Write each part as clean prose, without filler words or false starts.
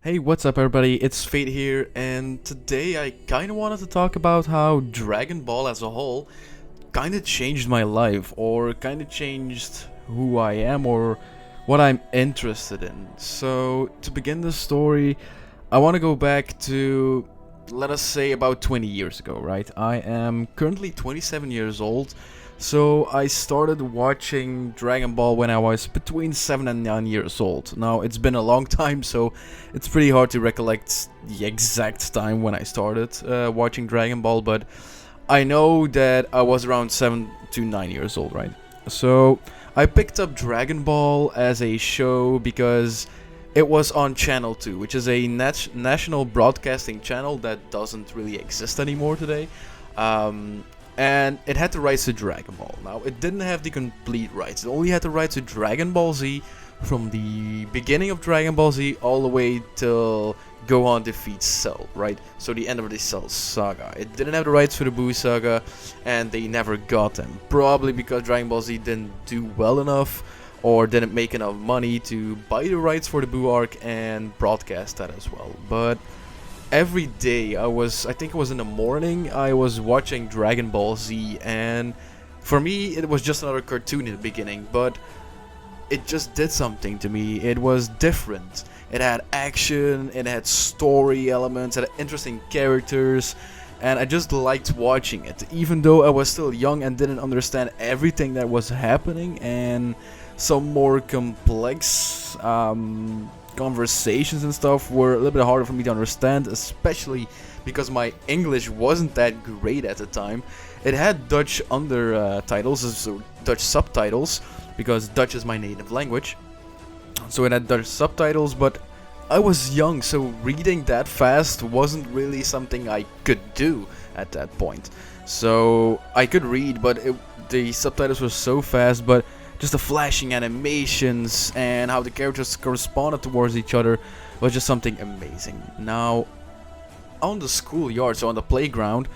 Hey, what's up, everybody? It's Fate here, and today I kind of wanted to talk about how Dragon Ball as a whole kind of changed my life, or kind of changed who I am, or what I'm interested in. So, to begin the story, I want to go back to, let us say, about 20 years ago, right? I am currently 27 years old, so I started watching Dragon Ball when I was between 7 and 9 years old. Now, it's been a long time, so it's pretty hard to recollect the exact time when I started watching Dragon Ball, but I know that I was around 7 to 9 years old, right? So I picked up Dragon Ball as a show because it was on Channel 2, which is a national broadcasting channel that doesn't really exist anymore today. Um, and it had the rights to Dragon Ball. Now, it didn't have the complete rights. It only had the rights to Dragon Ball Z from the beginning of Dragon Ball Z all the way till Gohan defeats Cell, right? So the end of the Cell saga. It didn't have the rights for the Buu saga, and they never got them. Probably because Dragon Ball Z didn't do well enough, or didn't make enough money to buy the rights for the Buu arc and broadcast that as well. But every day I think it was in the morning, I was watching Dragon Ball Z, and for me it was just another cartoon in the beginning, but it just did something to me. It was different. It had action, it had story elements, it had interesting characters, and I just liked watching it, even though I was still young and didn't understand everything that was happening, and some more complex conversations and stuff were a little bit harder for me to understand, especially because my English wasn't that great at the time. It had Dutch titles, so Dutch subtitles, because Dutch is my native language. So it had Dutch subtitles, but I was young, so reading that fast wasn't really something I could do at that point. So I could read, but the subtitles were so fast, but just the flashing animations and how the characters corresponded towards each other was just something amazing. Now, on the schoolyard, so on the playground,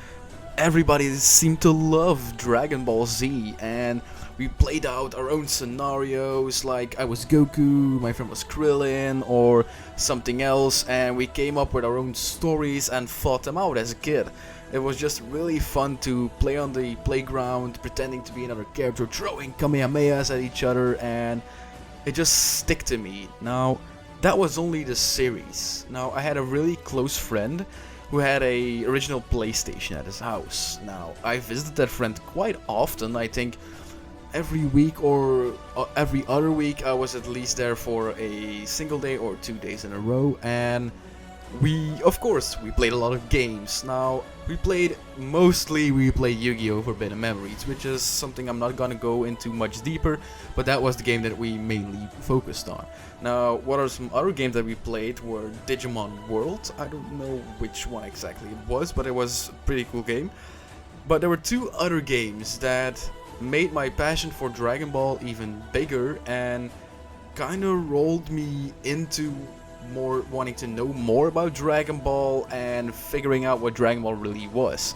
everybody seemed to love Dragon Ball Z, and we played out our own scenarios, like I was Goku, my friend was Krillin, or something else, and we came up with our own stories and fought them out as a kid. It was just really fun to play on the playground, pretending to be another character, throwing Kamehamehas at each other, and it just stick to me. Now, that was only the series. Now, I had a really close friend who had a original PlayStation at his house. Now, I visited that friend quite often. I think every week or every other week I was at least there for a single day or 2 days in a row, and of course, we played a lot of games. Now, we played Yu-Gi-Oh! Forbidden Memories, which is something I'm not gonna go into much deeper, but that was the game that we mainly focused on. Now, what are some other games that we played were Digimon World. I don't know which one exactly it was, but it was a pretty cool game. But there were two other games that made my passion for Dragon Ball even bigger and kinda rolled me into more wanting to know more about Dragon Ball and figuring out what Dragon Ball really was.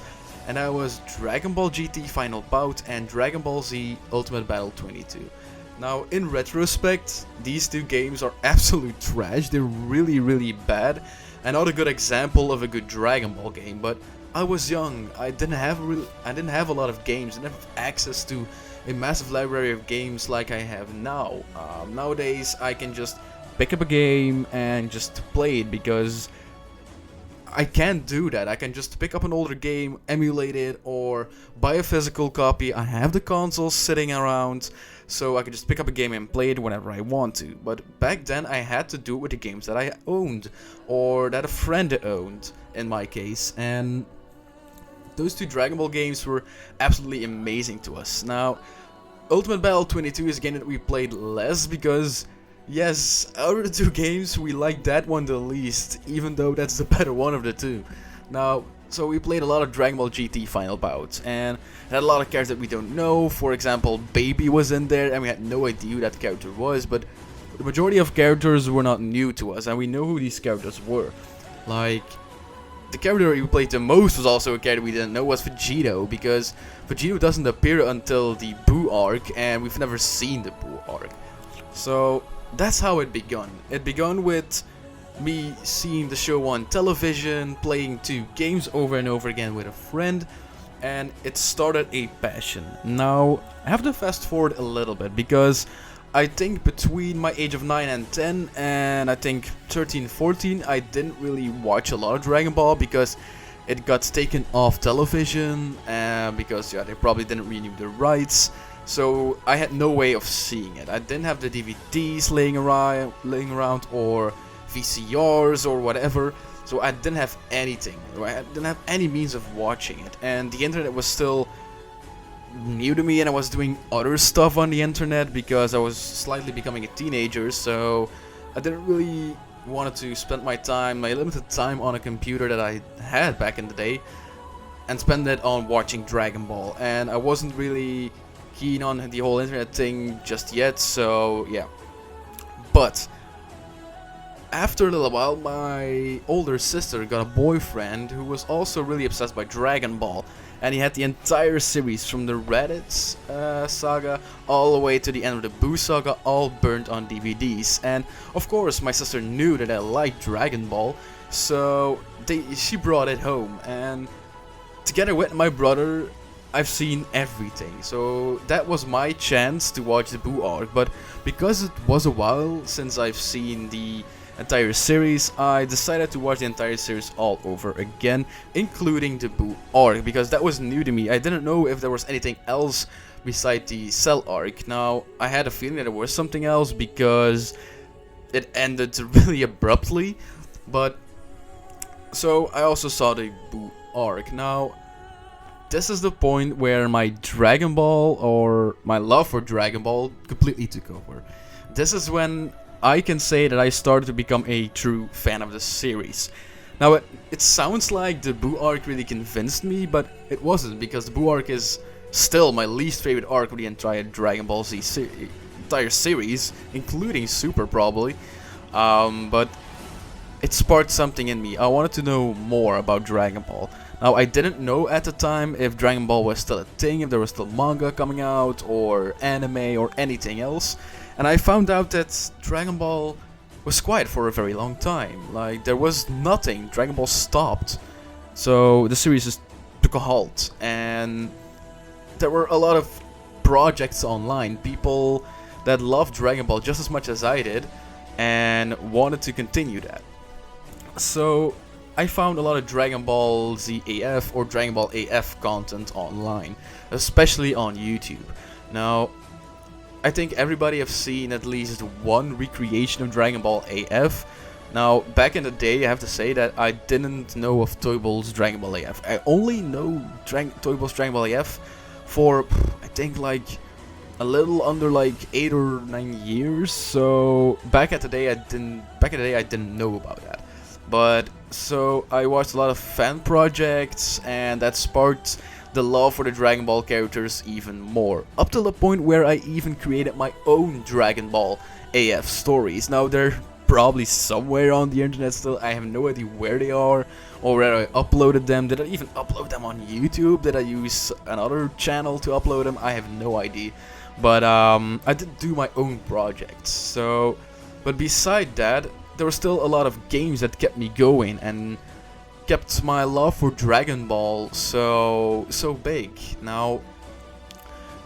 And that was Dragon Ball GT Final Bout and Dragon Ball Z Ultimate Battle 22. Now, in retrospect, these two games are absolute trash. They're really, really bad, and not a good example of a good Dragon Ball game. But I was young. I didn't have a lot of games. I didn't have access to a massive library of games like I have now. Nowadays, I can just pick up a game and just play it, because I can't do that. I can just pick up an older game, emulate it, or buy a physical copy. I have the consoles sitting around, so I can just pick up a game and play it whenever I want to. But back then, I had to do it with the games that I owned, or that a friend owned, in my case. And those two Dragon Ball games were absolutely amazing to us. Now, Ultimate Battle 22 is a game that we played less, because yes, out of the two games, we like that one the least, even though that's the better one of the two. Now, so we played a lot of Dragon Ball GT Final Bouts, and had a lot of characters that we don't know. For example, Baby was in there, and we had no idea who that character was, but the majority of characters were not new to us, and we know who these characters were. Like, the character we played the most was also a character we didn't know was Vegito, because Vegito doesn't appear until the Buu arc, and we've never seen the Buu arc. So that's how it begun. It begun with me seeing the show on television, playing 2 games over and over again with a friend, and it started a passion. Now, I have to fast forward a little bit because I think between my age of 9 and 10 and I think 13, 14, I didn't really watch a lot of Dragon Ball because it got taken off television because yeah, they probably didn't renew the rights. So I had no way of seeing it. I didn't have the DVDs laying around or VCRs or whatever. So I didn't have anything. I didn't have any means of watching it. And the internet was still new to me, and I was doing other stuff on the internet because I was slightly becoming a teenager. So I didn't really wanted to spend my limited time on a computer that I had back in the day and spend it on watching Dragon Ball. And I wasn't really keen on the whole internet thing just yet, so yeah. But after a little while, my older sister got a boyfriend who was also really obsessed by Dragon Ball, and he had the entire series from the Raditz saga all the way to the end of the Buu saga, all burnt on DVDs. And of course, my sister knew that I liked Dragon Ball, so she brought it home, and together with my brother, I've seen everything. So that was my chance to watch the Buu arc. But because it was a while since I've seen the entire series, I decided to watch the entire series all over again, including the Buu arc, because that was new to me. I didn't know if there was anything else beside the Cell arc. Now, I had a feeling that there was something else because it ended really abruptly, but so I also saw the Buu arc. Now, this is the point where my Dragon Ball, or my love for Dragon Ball, completely took over. This is when I can say that I started to become a true fan of the series. Now, it sounds like the Buu arc really convinced me, but it wasn't, because the Buu arc is still my least favorite arc of the entire Dragon Ball Z entire series, including Super probably. But it sparked something in me. I wanted to know more about Dragon Ball. Now, I didn't know at the time if Dragon Ball was still a thing, if there was still manga coming out, or anime, or anything else. And I found out that Dragon Ball was quiet for a very long time. Like, there was nothing. Dragon Ball stopped. So the series just took a halt. And there were a lot of projects online. People that loved Dragon Ball just as much as I did and wanted to continue that. So I found a lot of Dragon Ball Z AF or Dragon Ball AF content online, especially on YouTube. Now, I think everybody have seen at least one recreation of Dragon Ball AF. Now, back in the day, I have to say that I didn't know of Toybal's Dragon Ball AF. I only know Toybal's Dragon Ball AF for, I think, like a little under like 8 or 9 years. So back in the day, I didn't know about that. But so I watched a lot of fan projects, and that sparked the love for the Dragon Ball characters even more, up to the point where I even created my own Dragon Ball AF stories. Now, they're probably somewhere on the internet still. I have no idea where they are or where I uploaded them. Did I even upload them on YouTube? Did I use another channel to upload them? I have no idea. But I did do my own projects. So, but beside that, there were still a lot of games that kept me going and kept my love for Dragon Ball so big. Now,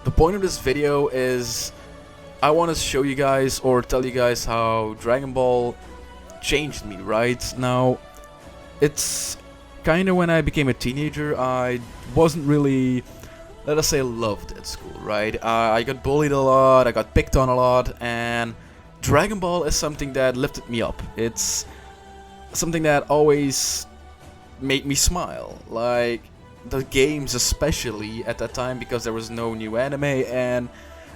the point of this video is I want to show you guys or tell you guys how Dragon Ball changed me, right? Now, it's kind of when I became a teenager, I wasn't really, let us say, loved at school, right? I got bullied a lot, I got picked on a lot, and Dragon Ball is something that lifted me up. It's something that always made me smile. Like, the games especially at that time, because there was no new anime, and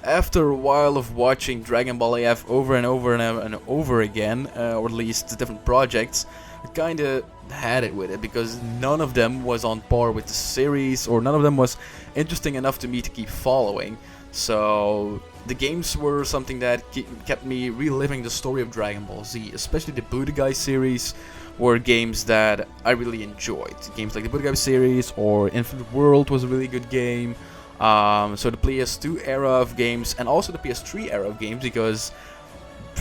after a while of watching Dragon Ball AF over and over and over again, or at least the different projects, I kinda had it with it, because none of them was on par with the series, or none of them was interesting enough to me to keep following. So the games were something that kept me reliving the story of Dragon Ball Z, especially the Budokai series were games that I really enjoyed. Games like the Budokai series or Infinite World was a really good game. So the PS2 era of games and also the PS3 era of games, because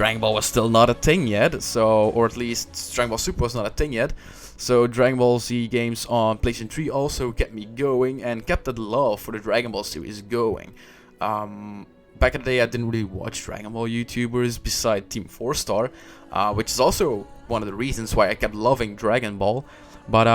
Dragon Ball was still not a thing yet, so, or at least Dragon Ball Super was not a thing yet. So Dragon Ball Z games on PlayStation 3 also kept me going and kept that love for the Dragon Ball series going. Back in the day, I didn't really watch Dragon Ball YouTubers beside Team 4 Star, which is also one of the reasons why I kept loving Dragon Ball. But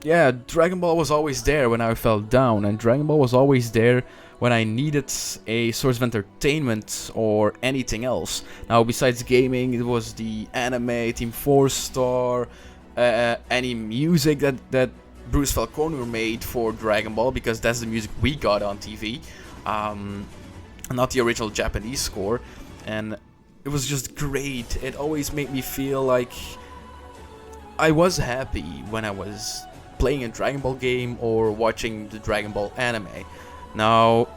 yeah, Dragon Ball was always there when I fell down, and Dragon Ball was always there when I needed a source of entertainment or anything else. Now, besides gaming, it was the anime, Team 4 Star, any music that Bruce Falconer made for Dragon Ball, because that's the music we got on TV, not the original Japanese score, and it was just great. It always made me feel like I was happy when I was playing a Dragon Ball game or watching the Dragon Ball anime. Now,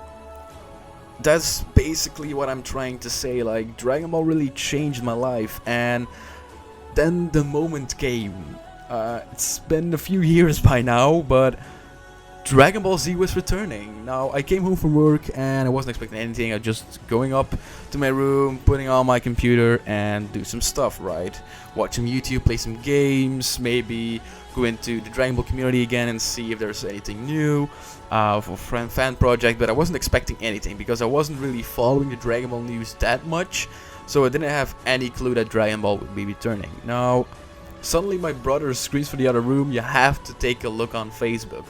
that's basically what I'm trying to say. Like, Dragon Ball really changed my life, and then the moment came. It's been a few years by now, but Dragon Ball Z was returning. Now, I came home from work and I wasn't expecting anything. I was just going up to my room, putting on my computer and do some stuff, right? Watch some YouTube, play some games, maybe go into the Dragon Ball community again and see if there's anything new for fan project. But I wasn't expecting anything because I wasn't really following the Dragon Ball news that much. So I didn't have any clue that Dragon Ball would be returning. Now, suddenly my brother screams from the other room, "You have to take a look on Facebook."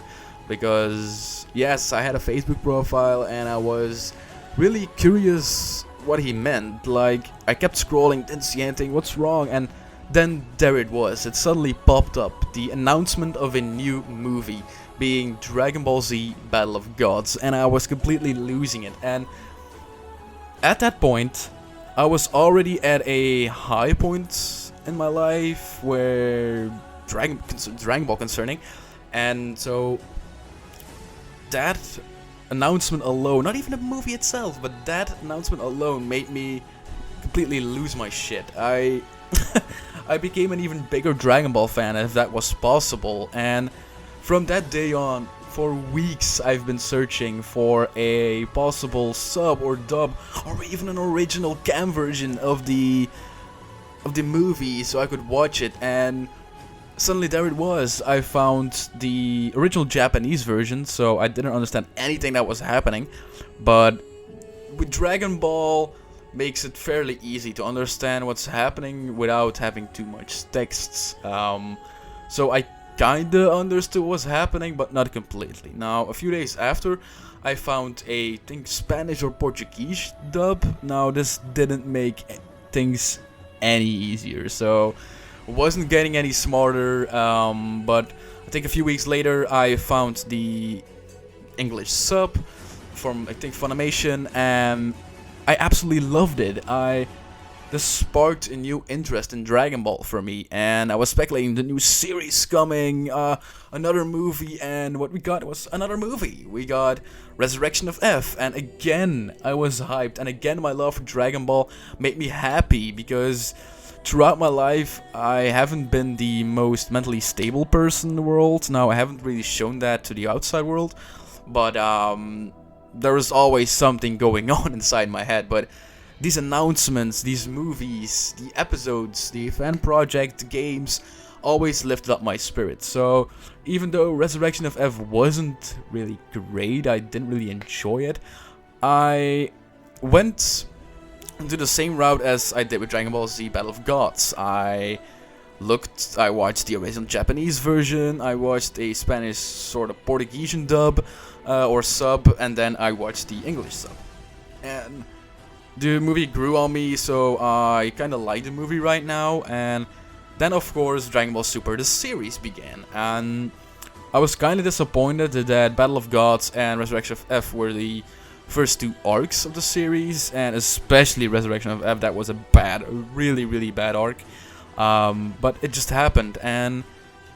Because, yes, I had a Facebook profile and I was really curious what he meant. Like, I kept scrolling, didn't see anything, what's wrong? And then there it was. It suddenly popped up. The announcement of a new movie, being Dragon Ball Z Battle of Gods. And I was completely losing it. And at that point, I was already at a high point in my life where Dragon Ball concerning. And so that announcement alone, not even the movie itself, but that announcement alone made me completely lose my shit. I became an even bigger Dragon Ball fan, if that was possible, and from that day on, for weeks I've been searching for a possible sub or dub or even an original cam version of the movie so I could watch it, and suddenly there it was. I found the original Japanese version, so I didn't understand anything that was happening. But with Dragon Ball, makes it fairly easy to understand what's happening without having too much texts. So I kinda understood what was happening, but not completely. Now, a few days after, I found a, I think, Spanish or Portuguese dub. Now, this didn't make things any easier, so wasn't getting any smarter, but I think a few weeks later I found the English sub from, I think, Funimation, and I absolutely loved it. This sparked a new interest in Dragon Ball for me, and I was speculating the new series coming, another movie, and what we got was another movie. We got Resurrection of F, and again I was hyped, and again my love for Dragon Ball made me happy, because throughout my life, I haven't been the most mentally stable person in the world. Now, I haven't really shown that to the outside world, but there is always something going on inside my head. But these announcements, these movies, the episodes, the fan project, the games, always lifted up my spirit. So, even though Resurrection of F wasn't really great, I didn't really enjoy it, I went into the same route as I did with Dragon Ball Z Battle of Gods. I watched the original Japanese version, I watched a Spanish sort of Portuguese dub or sub, and then I watched the English sub. And the movie grew on me, so I kinda like the movie right now. And then, of course, Dragon Ball Super, the series, began. And I was kinda disappointed that Battle of Gods and Resurrection of F were the first two arcs of the series, and especially Resurrection of F. That was a really bad arc, but it just happened, and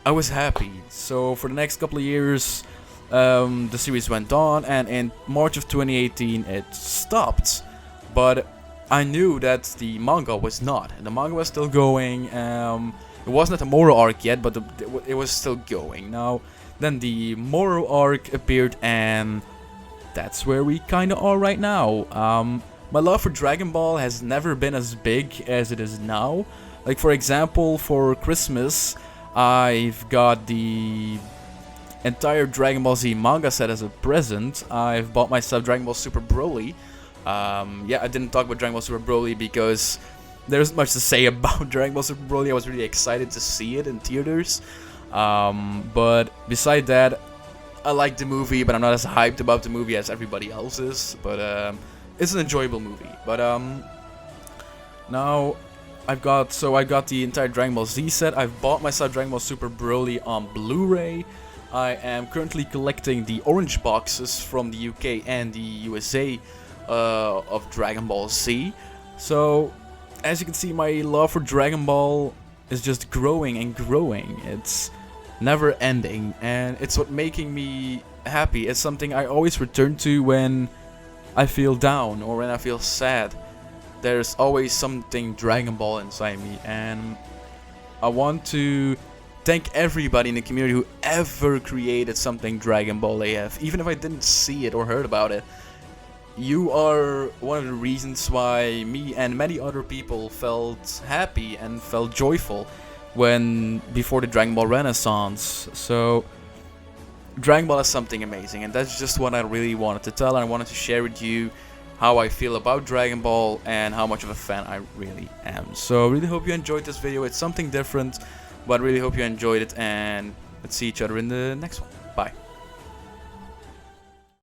I was happy. So for the next couple of years, the series went on, and in March of 2018 it stopped, but I knew that the manga was not, and the manga was still going. It wasn't at the Moro arc yet, but it was still going. Now, then the Moro arc appeared, and that's where we kinda are right now. my love for Dragon Ball has never been as big as it is now. Like, for example, for Christmas, I've got the entire Dragon Ball Z manga set as a present. I've bought myself Dragon Ball Super Broly. Yeah, I didn't talk about Dragon Ball Super Broly because there's much to say about Dragon Ball Super Broly. I was really excited to see it in theaters. But beside that, I like the movie, but I'm not as hyped about the movie as everybody else is. But it's an enjoyable movie. But now I got the entire Dragon Ball Z set. I've bought myself Dragon Ball Super Broly on Blu-ray. I am currently collecting the orange boxes from the UK and the USA of Dragon Ball Z. So, as you can see, my love for Dragon Ball is just growing and growing. It's never ending, and it's what making me happy. It's something I always return to when I feel down or when I feel sad. There's always something Dragon Ball inside me, and I want to thank everybody in the community who ever created something Dragon Ball AF. Even if I didn't see it or heard about it, you are one of the reasons why me and many other people felt happy and felt joyful before the Dragon Ball Renaissance. So Dragon Ball is something amazing, and that's just what I really wanted to tell, and I wanted to share with you how I feel about Dragon Ball and how much of a fan I really am. So I really hope you enjoyed this video. It's something different, but I really hope you enjoyed it, and let's see each other in the next one. Bye.